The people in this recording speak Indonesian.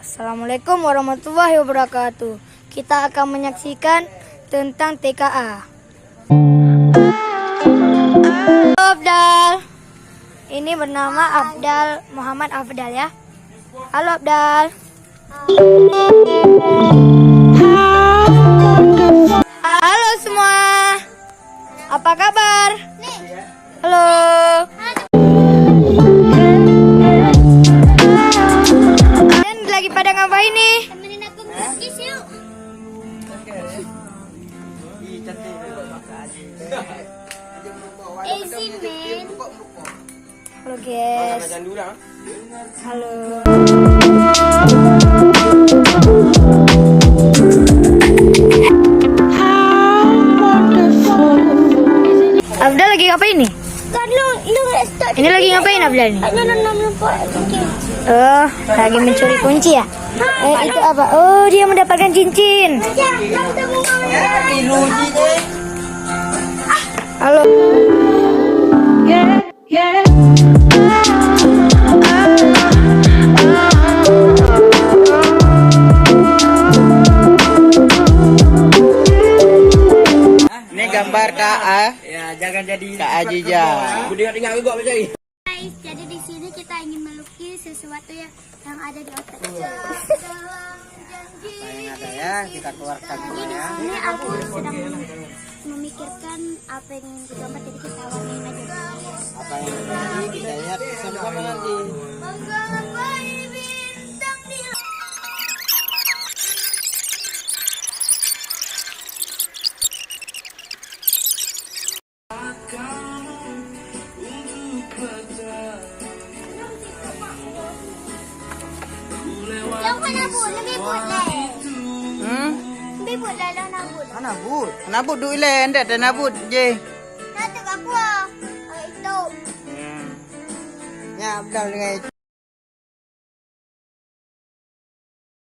Assalamualaikum warahmatullahi wabarakatuh. Kita akan menyaksikan tentang TKA. Halo Abdal. Ini bernama Abdal Muhammad Afdal ya. Halo Abdal. Halo semua. Apa kabar? Halo. Kalian lagi pada ngapain nih? Temenin aku melukis yuk. Easy man. Halo guys. Halo. Abdal lagi ngapain nih? Kan lu start. Ini lagi ngapain Abdal nih? Oh, lagi mencuri kunci ya? Itu apa? Oh, dia mendapatkan cincin. Halo. Ini gambar KA. Ya, jangan jadi KA Jija. Tinggal gua mencari. Guys, jadi di sini kita ingin melukis sesuatu yang ada di otak. Yang ada ya, kita keluarkan dulu ya. Ini aku sedang memikirkan apa yang ingin digambar, jadi kita warnain aja. Apa yang terjadi kita lihat sama-sama nanti. Yang mana bu? Lebih boleh. Lebih boleh lah nabut. Nabut. Nabut dulu le, ndak ada nabut je. Nanti aku ah. Itu. Ya, Abdal dengan